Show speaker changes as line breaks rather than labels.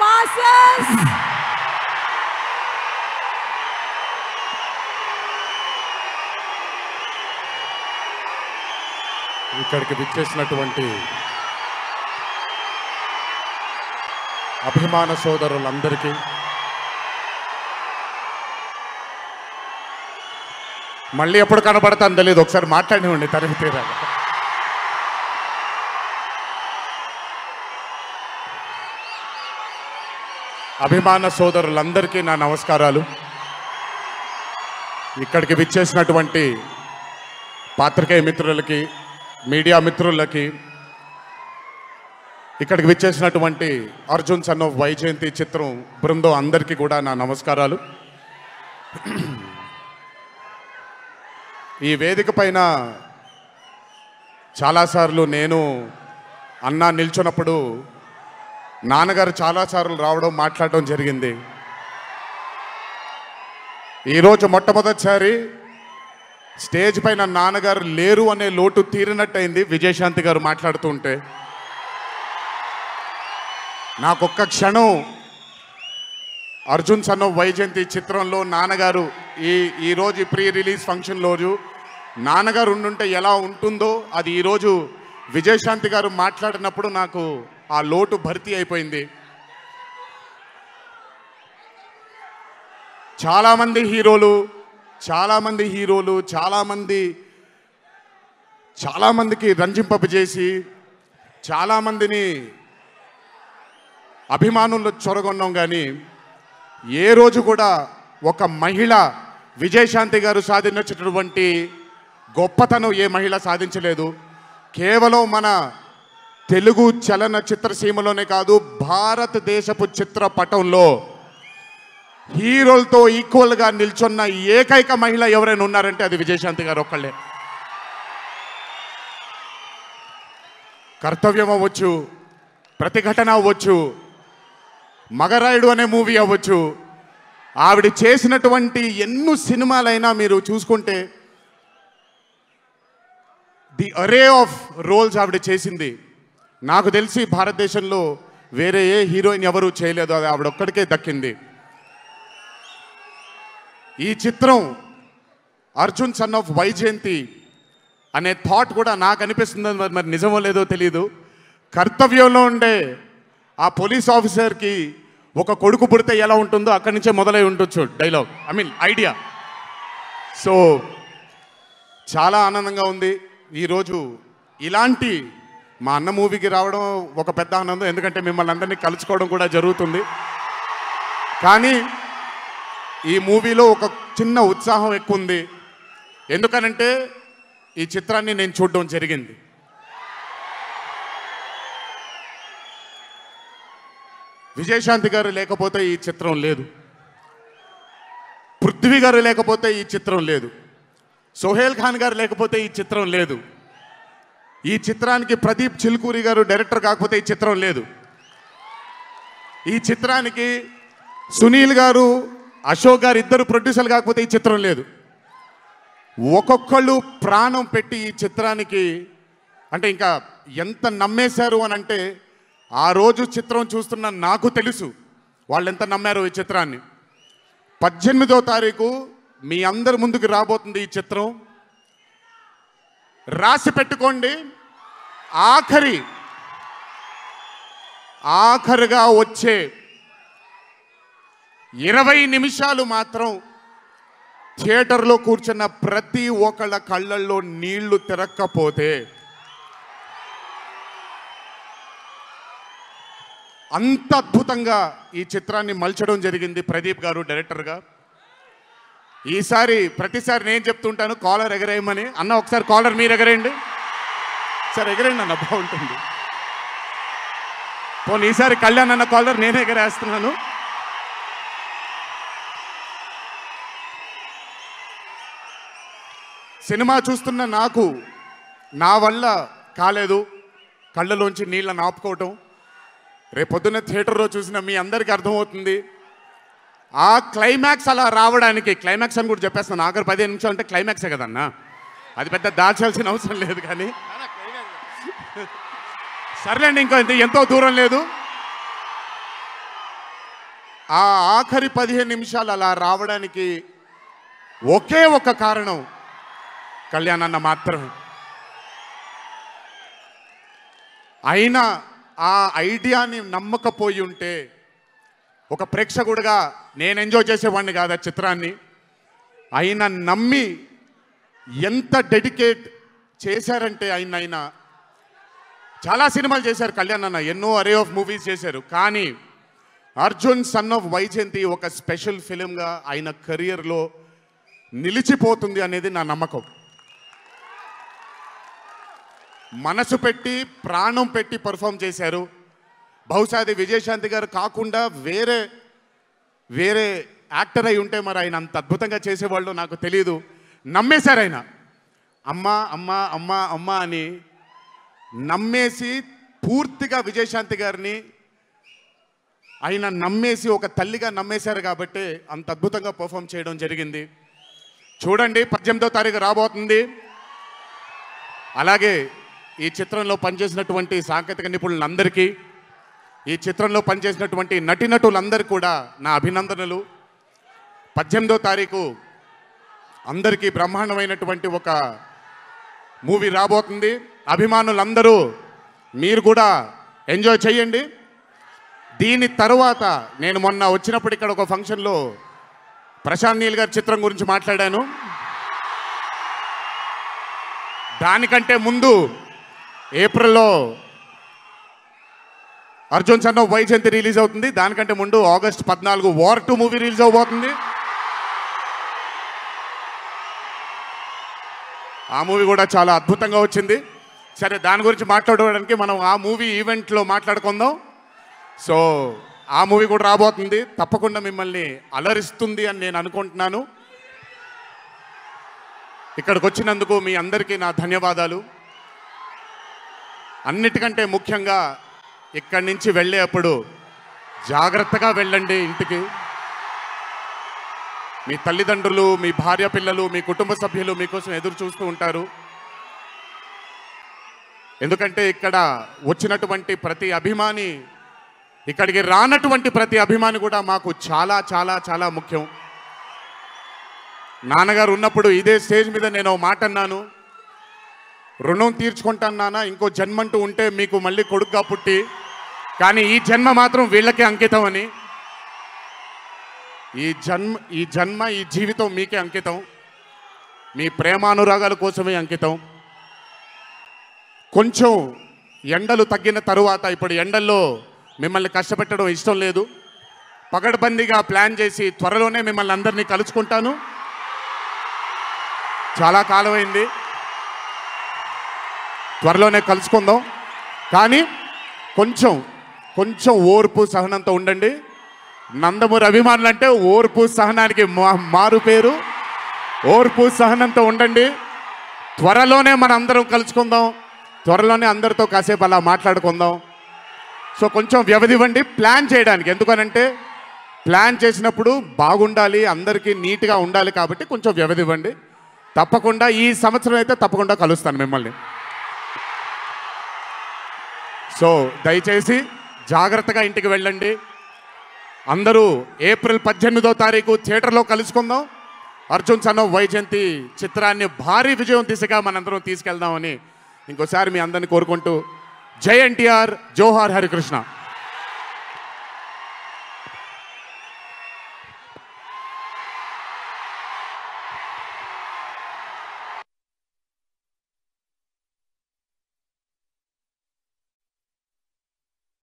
masses.
ఇక్కడికి విచ్చేసినటువంటి అభిమాన సోదరులందరికీ మళ్ళీ ఎప్పుడు కనబడతాను తెలియదు, ఒకసారి మాట్లాడివ్వండి తనివి తీరాలి. అభిమాన సోదరులందరికీ నా నమస్కారాలు. ఇక్కడికి విచ్చేసినటువంటి పాత్రికేయ మిత్రులకి, మీడియా మిత్రులకి, ఇక్కడికి విచ్చేసినటువంటి అర్జున్ సన్ ఆఫ్ వైజయంతి చిత్రం బృందం అందరికీ కూడా నా నమస్కారాలు. ఈ వేదిక పైన చాలాసార్లు నేను అన్నా నిల్చున్నప్పుడు నాన్నగారు చాలాసార్లు రావడం, మాట్లాడడం జరిగింది. ఈరోజు మొట్టమొదటిసారి స్టేజ్ పైన నాన్నగారు లేరు అనే లోటు తీరినట్టయింది విజయశాంతి గారు మాట్లాడుతూ ఉంటే. నాకొక్క క్షణం అర్జున్ సన్ ఆఫ్ వైజయంతి చిత్రంలో నాన్నగారు ఈరోజు ప్రీ రిలీజ్ ఫంక్షన్ రోజు నాన్నగారు ఉండుంటే ఎలా ఉంటుందో అది ఈరోజు విజయశాంతి గారు మాట్లాడినప్పుడు నాకు ఆ లోటు భర్తీ అయిపోయింది. చాలామంది హీరోలు చాలామందికి రంజింపజేసి చాలామందిని అభిమానులు చొరగొన్నాం, కానీ ఏ రోజు కూడా ఒక మహిళ విజయశాంతి గారు సాధించినటువంటి గొప్పతనం ఏ మహిళ సాధించలేదు. కేవలం మన తెలుగు చలన చిత్రసీమలోనే కాదు, భారతదేశపు చిత్రపటంలో హీరోలతో ఈక్వల్గా నిల్చున్న ఏకైక మహిళ ఎవరైనా ఉన్నారంటే అది విజయశాంతి గారు ఒక్కళ్ళే. కర్తవ్యం అవ్వచ్చు, ప్రతిఘటన అవ్వచ్చు, మగరాయుడు అనే మూవీ అవ్వచ్చు, ఆవిడ చేసినటువంటి ఎన్నో సినిమాలైనా మీరు చూసుకుంటే ది అరే ఆఫ్ రోల్స్ ఆవిడ చేసింది. నాకు తెలిసి భారతదేశంలో వేరే ఏ హీరోయిన్ ఎవరూ చేయలేదు, అది ఆవిడ ఒక్కడికే దక్కింది. ఈ చిత్రం అర్జున్ సన్ ఆఫ్ వైజయంతి అనే థాట్ కూడా నాకు అనిపిస్తుంది, మరి నిజమో లేదో తెలియదు. కర్తవ్యంలో ఉండే ఆ పోలీస్ ఆఫీసర్కి ఒక కొడుకు పుడితే ఎలా ఉంటుందో అక్కడి నుంచే మొదలై ఉండొచ్చు డైలాగ్, ఐడియా. సో చాలా ఆనందంగా ఉంది ఈరోజు ఇలాంటి మా అన్న మూవీకి రావడం ఒక పెద్ద ఆనందం, ఎందుకంటే మిమ్మల్ని అందరినీ కలుసుకోవడం కూడా జరుగుతుంది. కానీ ఈ మూవీలో ఒక చిన్న ఉత్సాహం ఎక్కువ ఉంది, ఎందుకనంటే ఈ చిత్రాన్ని నేను చూడడం జరిగింది. విజయశాంతి గారు లేకపోతే ఈ చిత్రం లేదు, పృథ్వీ గారు లేకపోతే ఈ చిత్రం లేదు, సోహేల్ ఖాన్ గారు లేకపోతే ఈ చిత్రం లేదు, ఈ చిత్రానికి ప్రదీప్ చిల్కూరి గారు డైరెక్టర్ కాకపోతే ఈ చిత్రం లేదు, ఈ చిత్రానికి సునీల్ గారు, అశోక్ గారు ఇద్దరు ప్రొడ్యూసర్లు కాకపోతే ఈ చిత్రం లేదు. ఒక్కొక్కళ్ళు ప్రాణం పెట్టి ఈ చిత్రానికి, అంటే ఇంకా ఎంత నమ్మేశారు అని అంటే, ఆ రోజు చిత్రం చూస్తున్న నాకు తెలుసు వాళ్ళు ఎంత నమ్మారో ఈ చిత్రాన్ని. 18వ తారీఖు మీ అందరి ముందుకు రాబోతుంది ఈ చిత్రం. రాసి పెట్టుకోండి, ఆఖరిగా వచ్చే 20 నిమిషాలు మాత్రం థియేటర్లో కూర్చున్న ప్రతి ఒక్కళ్ళ కళ్ళల్లో నీళ్లు తిరక్కపోతే, అంత అద్భుతంగా ఈ చిత్రాన్ని మలచడం జరిగింది ప్రదీప్ గారు డైరెక్టర్గా. ప్రతిసారి నేను చెప్తుంటాను కాలర్ ఎగరేయమని. అన్న ఒకసారి కాలర్ మీరు ఎగరేయండి, సార్ ఎగరేయండి అన్న, బాగుంటుంది. పోనీ ఈసారి కళ్యాణ్ అన్న కాలర్ నేనే ఎగరేస్తున్నాను. సినిమా చూస్తున్న నాకు నా వల్ల కాలేదు కళ్ళలోంచి నీళ్ళని ఆపుకోవటం. రేపొద్దున్న థియేటర్లో చూసిన మీ అందరికీ అర్థమవుతుంది. ఆ క్లైమాక్స్ అలా రావడానికి, క్లైమాక్స్ అని కూడా చెప్పేస్తున్నాను, ఆఖరి 15 నిమిషాలు అంటే క్లైమాక్సే కదన్నా, అది పెద్ద దాచాల్సిన అవసరం లేదు. కానీ సర్లేండి, ఎంతో దూరం లేదు. ఆ ఆఖరి 15 నిమిషాలు అలా రావడానికి ఒకే ఒక కారణం కళ్యాణ్ అన్న మాత్రమే. అయినా ఆ ఐడియాని నమ్మకపోయి ఉంటే ఒక ప్రేక్షకుడిగా నేను ఎంజాయ్ చేసేవాడిని కాదు ఆ చిత్రాన్ని. అయినా నమ్మి ఎంత డెడికేట్ చేశారంటే ఆయన చాలా సినిమాలు చేశారు కళ్యాణ్ అన్న, ఎన్నో అరే ఆఫ్ మూవీస్ చేశారు. కానీ అర్జున్ సన్ ఆఫ్ వైజయంతి ఒక స్పెషల్ ఫిలింగా ఆయన కెరియర్లో నిలిచిపోతుంది అనేది నా నమ్మకం. మనసు పెట్టి ప్రాణం పెట్టి పర్ఫామ్ చేశారు. బహుశా అది విజయశాంతి గారు కాకుండా వేరే యాక్టర్ అయి ఉంటే మరి ఆయన అంత అద్భుతంగా చేసేవాళ్ళు నాకు తెలియదు. నమ్మేశారు ఆయన. అమ్మా అమ్మా అమ్మా అమ్మా అని నమ్మేసి పూర్తిగా విజయశాంతి గారిని ఆయన నమ్మేసి ఒక తల్లిగా నమ్మేశారు కాబట్టి అంత అద్భుతంగా పర్ఫామ్ చేయడం జరిగింది. చూడండి 18వ తారీఖు రాబోతుంది. అలాగే ఈ చిత్రంలో పనిచేసినటువంటి సాంకేతిక నిపుణులందరికీ, ఈ చిత్రంలో పనిచేసినటువంటి నటీనటులందరికీ కూడా నా అభినందనలు. 18వ తారీఖు అందరికీ బ్రహ్మాండమైనటువంటి ఒక మూవీ రాబోతుంది. అభిమానులందరూ మీరు కూడా ఎంజాయ్ చేయండి. దీని తర్వాత నేను మొన్న వచ్చినప్పుడు ఇక్కడ ఒక ఫంక్షన్లో ప్రశాంత్ నీల్ గారి చిత్రం గురించి మాట్లాడాను. దానికంటే ముందు ఏప్రిల్లో Arjun son of Vyjayanthi release అవుతుంది. దానికంటే ముందు ఆగస్ట్ 14 వార్ 2 మూవీ రిలీజ్ అవబోతుంది. ఆ మూవీ కూడా చాలా అద్భుతంగా వచ్చింది. సరే, దాని గురించి మాట్లాడుకోవడానికి మనం ఆ మూవీ ఈవెంట్లో మాట్లాడుకుందాం. సో ఆ మూవీ కూడా రాబోతుంది. తప్పకుండా మిమ్మల్ని అలరిస్తుంది అని నేను అనుకుంటున్నాను. ఇక్కడికి వచ్చినందుకు మీ అందరికీ నా ధన్యవాదాలు. అన్నిటికంటే ముఖ్యంగా ఇక్కడి నుంచి వెళ్ళేటప్పుడు జాగ్రత్తగా వెళ్ళండి ఇంటికి. మీ తల్లిదండ్రులు, మీ భార్య పిల్లలు, మీ కుటుంబ సభ్యులు మీకోసం ఎదురు చూస్తూ ఉంటారు. ఎందుకంటే ఇక్కడ వచ్చినటువంటి ప్రతి అభిమాని, ఇక్కడికి రానటువంటి ప్రతి అభిమాని కూడా మాకు చాలా చాలా చాలా ముఖ్యం. నాన్నగారు ఉన్నప్పుడు ఇదే స్టేజ్ మీద నేను మాట అన్నాను, రుణం తీర్చుకుంటాను నాన్న, ఇంకో జన్మంటూ ఉంటే మీకు మళ్ళీ కొడుకుగా పుట్టి, కానీ ఈ జన్మ మాత్రం వీళ్ళకే అంకితం అని. ఈ జన్మ ఈ జీవితం మీకే అంకితం, మీ ప్రేమానురాగాల కోసమే అంకితం. కొంచెం ఎండలు తగ్గిన తరువాత, ఇప్పుడు ఎండల్లో మిమ్మల్ని కష్టపెట్టడం ఇష్టం లేదు, పగడ్బందీగా ప్లాన్ చేసి త్వరలోనే మిమ్మల్ని అందరినీ కలుసుకుంటాను. చాలా కాలమైంది, త్వరలోనే కలుసుకుందాం. కానీ కొంచెం ఓర్పు సహనంతో ఉండండి. నందమూరి అభిమానులు అంటే ఓర్పు సహనానికి మారు పేరు. ఓర్పు సహనంతో ఉండండి. త్వరలోనే మనం అందరం కలుసుకుందాం, త్వరలోనే అందరితో కాసేపు అలా మాట్లాడుకుందాం. సో కొంచెం వ్యవధి ఇవ్వండి ప్లాన్ చేయడానికి. ఎందుకనంటే ప్లాన్ చేసినప్పుడు బాగుండాలి, అందరికీ నీట్గా ఉండాలి, కాబట్టి కొంచెం వ్యవధి ఇవ్వండి. తప్పకుండా ఈ సంవత్సరం అయితే తప్పకుండా కలుస్తాను మిమ్మల్ని. సో దయచేసి జాగ్రత్తగా ఇంటికి వెళ్ళండి. అందరూ ఏప్రిల్ 18వ తారీఖు థియేటర్లో కలుసుకుందాం. అర్జున్ సన్ ఆఫ్ వైజయంతి చిత్రాన్ని భారీ విజయం దిశగా మనందరం తీసుకెళ్దామని ఇంకోసారి మీ అందరిని కోరుకుంటూ, జై ఎన్టీఆర్, జోహార్ హరికృష్ణ.